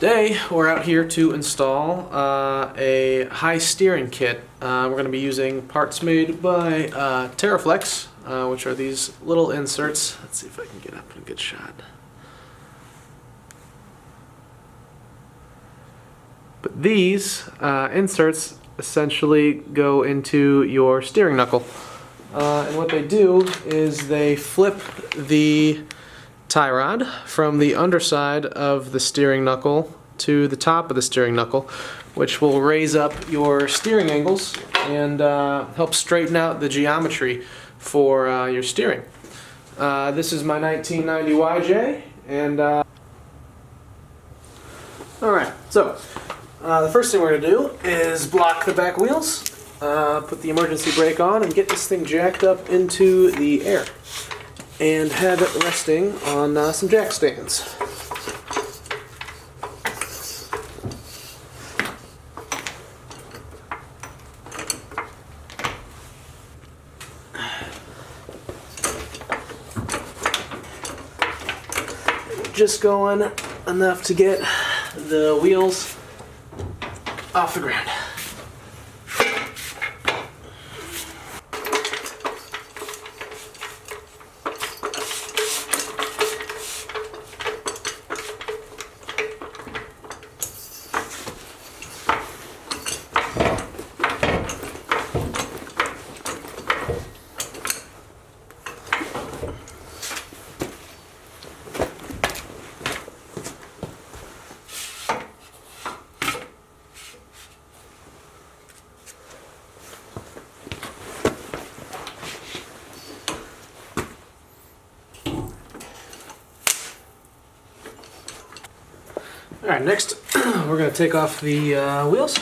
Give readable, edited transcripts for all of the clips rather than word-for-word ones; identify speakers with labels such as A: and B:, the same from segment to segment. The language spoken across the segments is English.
A: Today we're out here to install a high steering kit. We're going to be using parts made by TeraFlex, which are these little inserts. Let's see if I can get up in a good shot. But these inserts essentially go into your steering knuckle. And what they do is they flip the tie rod from the underside of the steering knuckle to the top of the steering knuckle, which will raise up your steering angles and help straighten out the geometry for your steering. This is my 1990 YJ, and alright, so the first thing we're going to do is block the back wheels, put the emergency brake on, and get this thing jacked up into the air and have it resting on some jack stands. Just going enough to get the wheels off the ground. Alright, next we're going to take off the wheels.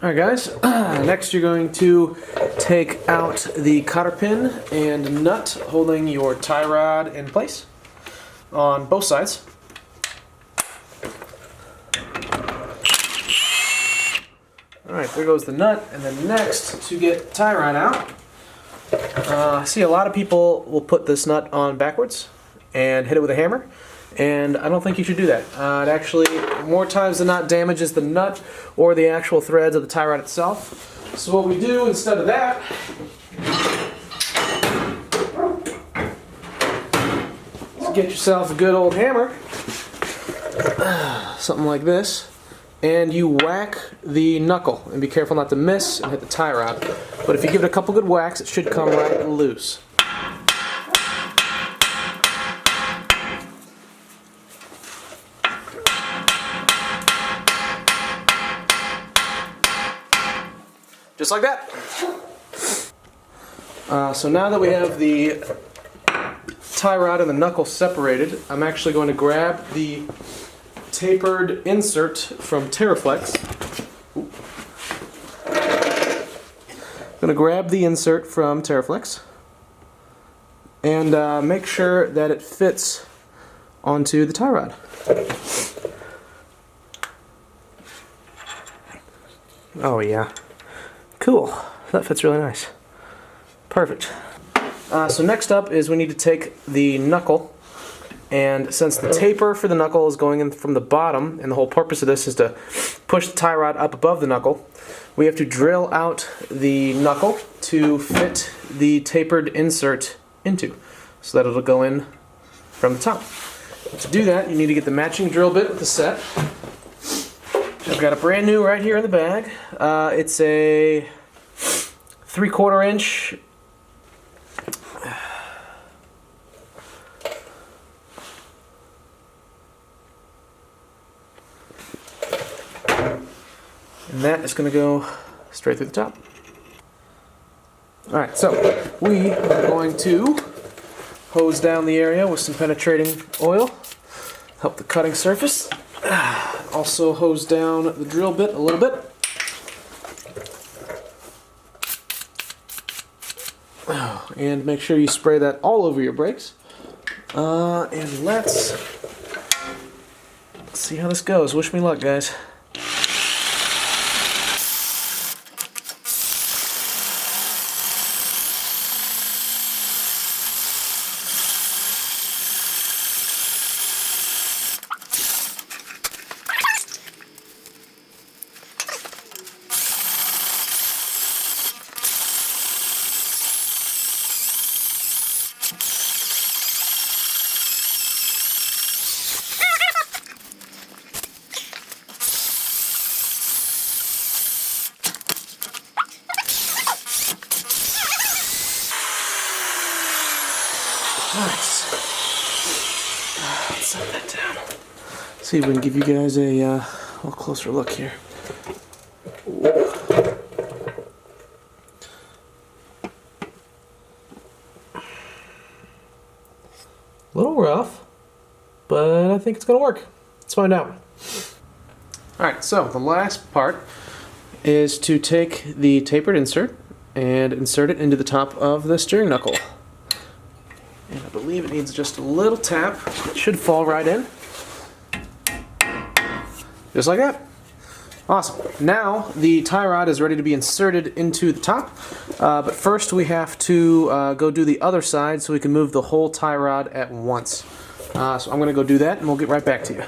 A: Alright guys, next you're going to take out the cotter pin and nut holding your tie rod in place on both sides. Alright, there goes the nut, and then next to get the tie rod out, I see a lot of people will put this nut on backwards and hit it with a hammer. And I don't think you should do that. It actually, more times than not, damages the nut or the actual threads of the tie rod itself. So what we do instead of that is get yourself a good old hammer, something like this, and you whack the knuckle. And be careful not to miss and hit the tie rod. But if you give it a couple good whacks, it should come right loose. Just like that. So now that we have the tie rod and the knuckle separated, I'm actually going to grab the tapered insert from TeraFlex. I'm going to grab the insert from TeraFlex and make sure that it fits onto the tie rod. Oh yeah. Cool. That fits really nice. Perfect. So next up is we need to take the knuckle, and since the taper for the knuckle is going in from the bottom, and the whole purpose of this is to push the tie rod up above the knuckle, we have to drill out the knuckle to fit the tapered insert into, so that it'll go in from the top. To do that, you need to get the matching drill bit with the set. I've got a brand new right here in the bag. It's a 3/4 inch And that is going to go straight through the top. Alright, so we are going to hose down the area with some penetrating oil, help the cutting surface. Also hose down the drill bit a little bit. And make sure you spray that all over your brakes. And let's see how this goes. Wish me luck, guys. Nice. Let's set that down. See if we can give you guys a little closer look here. A little rough, but I think it's going to work. Let's find out. Alright, so the last part is to take the tapered insert and insert it into the top of the steering knuckle. And I believe it needs just a little tap. It should fall right in. Just like that. Awesome. Now the tie rod is ready to be inserted into the top. But first we have to go do the other side so we can move the whole tie rod at once. So I'm going to go do that and we'll get right back to you.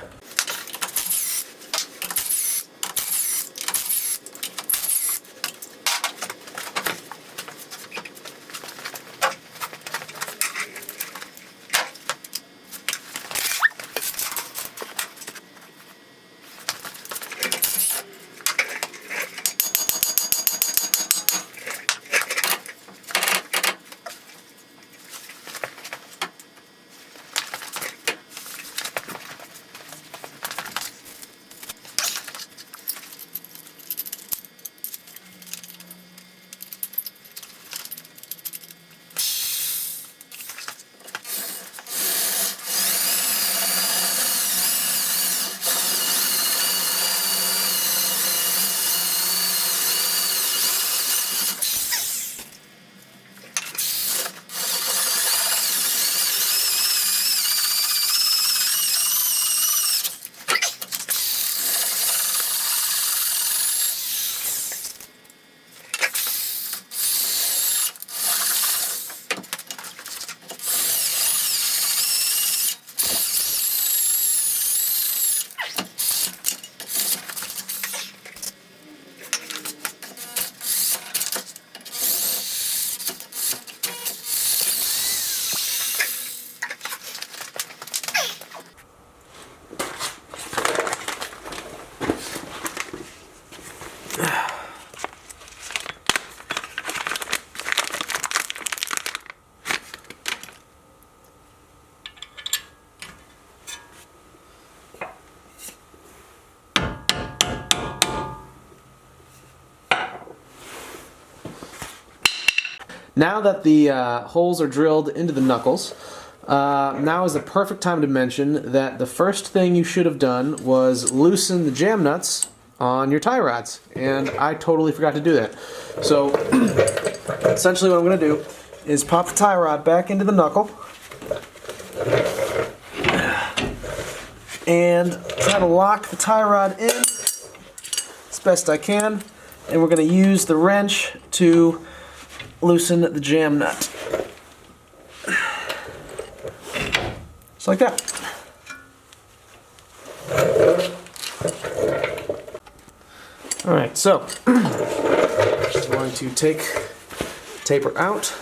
A: Now that the holes are drilled into the knuckles, now is the perfect time to mention that the first thing you should have done was loosen the jam nuts on your tie rods, and I totally forgot to do that. So essentially what I'm going to do is pop the tie rod back into the knuckle and try to lock the tie rod in as best I can, and we're going to use the wrench to loosen the jam nut. Just like that. Alright, so I'm going to take the taper out.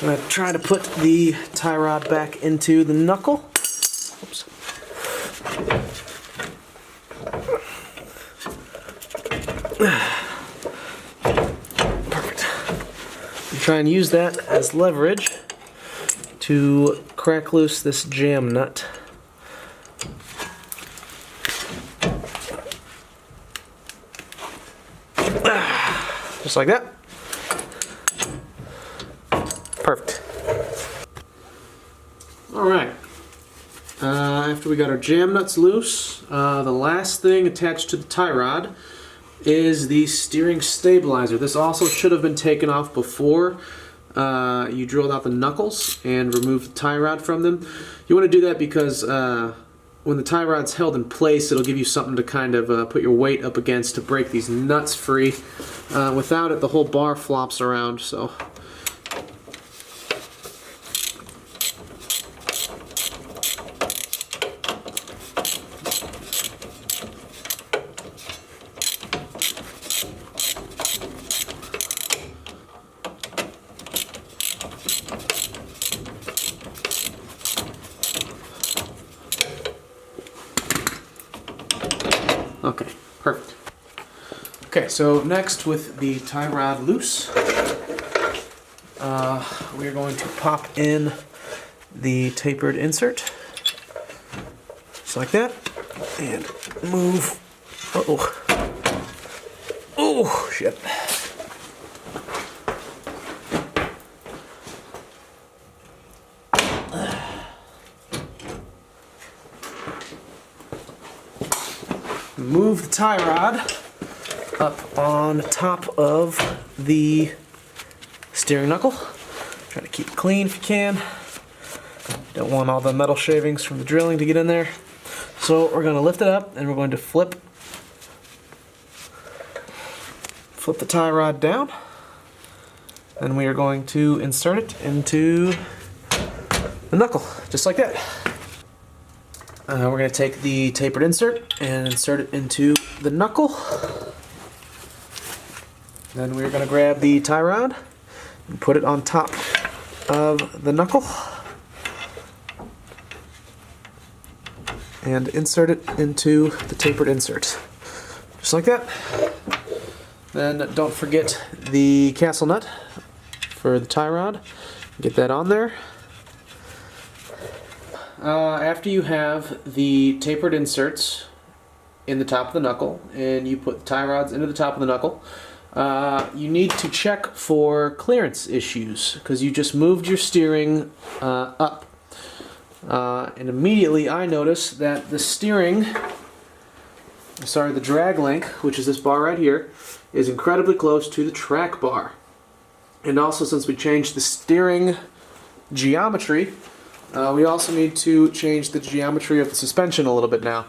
A: I'm going to try to put the tie rod back into the knuckle. Oops. Try and use that as leverage to crack loose this jam nut. just like that. Perfect. Alright, after we got our jam nuts loose, the last thing attached to the tie rod is the steering stabilizer. This also should have been taken off before you drilled out the knuckles and removed the tie rod from them. You want to do that because when the tie rod's held in place, it'll give you something to kind of put your weight up against to break these nuts free. Without it, the whole bar flops around, so... Okay, perfect. Okay, so next with the tie rod loose, we are going to pop in the tapered insert, just like that, and move. Oh, shit. Move the tie rod up on top of the steering knuckle. Try to keep it clean if you can. Don't want all the metal shavings from the drilling to get in there. So we're going to lift it up and we're going to flip the tie rod down. Then we are going to insert it into the knuckle, just like that. We're going to take the tapered insert and insert it into the knuckle. Then we're going to grab the tie rod and put it on top of the knuckle and insert it into the tapered insert, just like that. Then don't forget the castle nut for the tie rod. Get that on there. After you have the tapered inserts in the top of the knuckle and you put the tie rods into the top of the knuckle, you need to check for clearance issues because you just moved your steering up. And immediately I noticed that the drag link, which is this bar right here, is incredibly close to the track bar. And also, since we changed the steering geometry, we also need to change the geometry of the suspension a little bit now.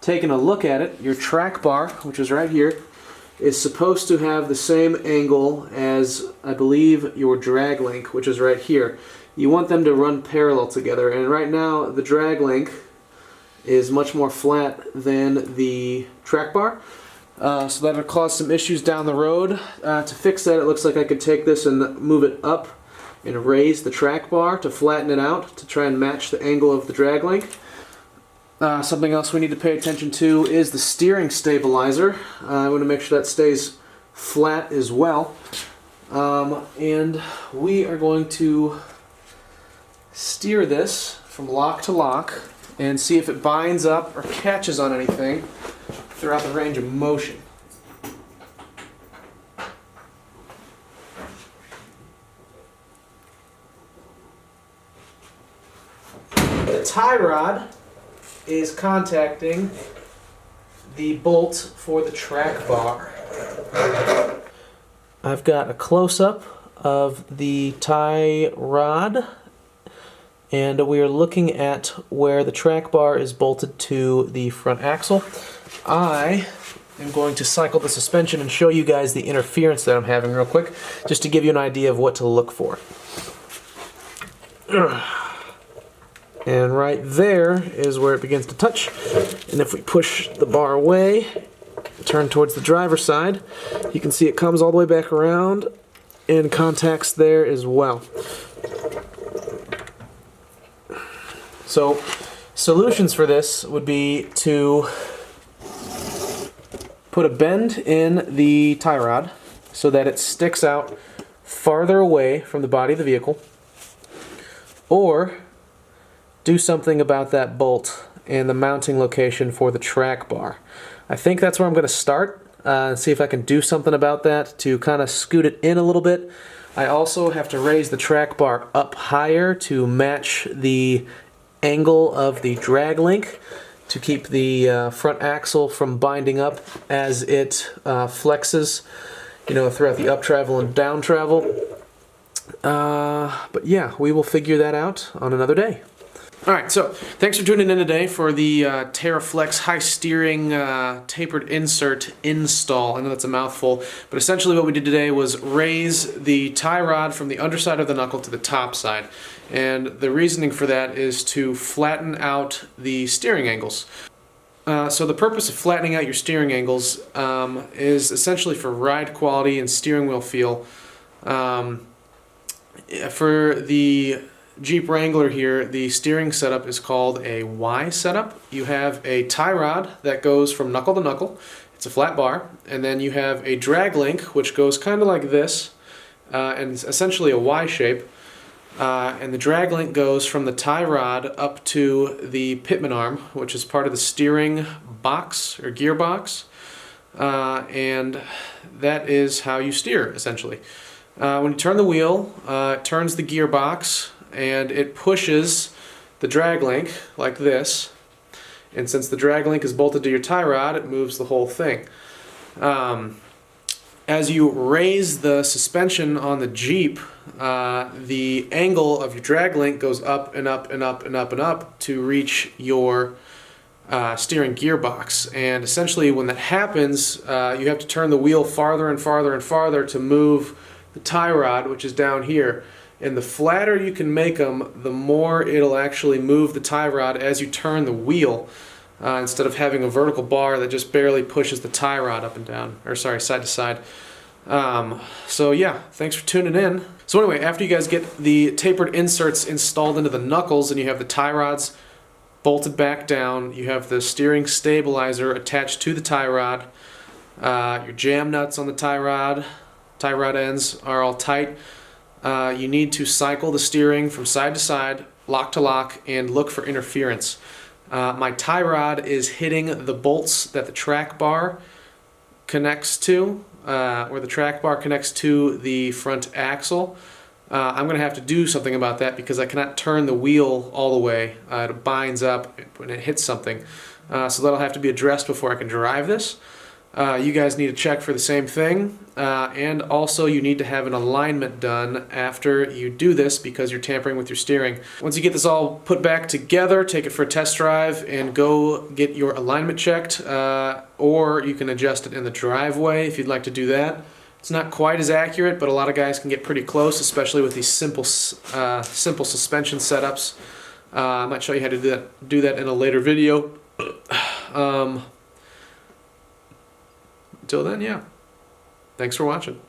A: Taking a look at it, your track bar, which is right here, is supposed to have the same angle as, I believe, your drag link, which is right here. You want them to run parallel together, and right now the drag link is much more flat than the track bar. So that'll cause some issues down the road. To fix that, it looks like I could take this and move it up and raise the track bar to flatten it out to try and match the angle of the drag link. Something else we need to pay attention to is the steering stabilizer. I want to make sure that stays flat as well. And we are going to steer this from lock to lock and see if it binds up or catches on anything throughout the range of motion. The tie rod is contacting the bolt for the track bar. I've got a close-up of the tie rod, and we are looking at where the track bar is bolted to the front axle. I am going to cycle the suspension and show you guys the interference that I'm having real quick, just to give you an idea of what to look for. And right there is where it begins to touch. And if we push the bar away, turn towards the driver's side, you can see it comes all the way back around and contacts there as well. So, solutions for this would be to put a bend in the tie rod so that it sticks out farther away from the body of the vehicle, or do something about that bolt and the mounting location for the track bar. I think that's where I'm going to start. see if I can do something about that to kind of scoot it in a little bit. I also have to raise the track bar up higher to match the angle of the drag link to keep the front axle from binding up as it flexes, throughout the up travel and down travel. But yeah, we will figure that out on another day. Alright, so thanks for tuning in today for the TeraFlex high steering tapered insert install. I know that's a mouthful, but essentially what we did today was raise the tie rod from the underside of the knuckle to the top side. And the reasoning for that is to flatten out the steering angles. So the purpose of flattening out your steering angles is essentially for ride quality and steering wheel feel. For the Jeep Wrangler here, the steering setup is called a Y setup. You have a tie rod that goes from knuckle to knuckle. It's a flat bar. And then you have a drag link, which goes kind of like this, and it's essentially a Y shape. And the drag link goes from the tie rod up to the pitman arm, which is part of the steering box or gearbox. And that is how you steer, essentially. When you turn the wheel, it turns the gearbox, and it pushes the drag link like this. And since the drag link is bolted to your tie rod, it moves the whole thing. As you raise the suspension on the Jeep, the angle of your drag link goes up and up and up and up and up to reach your steering gearbox. And essentially when that happens, you have to turn the wheel farther and farther and farther to move the tie rod, which is down here. And the flatter you can make them, the more it'll actually move the tie rod as you turn the wheel, instead of having a vertical bar that just barely pushes the tie rod up and down, or sorry, side to side. So yeah, thanks for tuning in. So anyway, after you guys get the tapered inserts installed into the knuckles and you have the tie rods bolted back down, you have the steering stabilizer attached to the tie rod, your jam nuts on the tie rod ends are all tight. You need to cycle the steering from side to side, lock to lock, and look for interference. My tie rod is hitting the bolts that the track bar connects to, where the track bar connects to the front axle. I'm going to have to do something about that because I cannot turn the wheel all the way. It binds up when it hits something. So that'll have to be addressed before I can drive this. You guys need to check for the same thing, and also you need to have an alignment done after you do this because you're tampering with your steering. Once you get this all put back together, take it for a test drive and go get your alignment checked, or you can adjust it in the driveway if you'd like to do that. It's not quite as accurate, but a lot of guys can get pretty close, especially with these simple suspension setups. I might show you how to do that in a later video. Until then, yeah. Thanks for watching.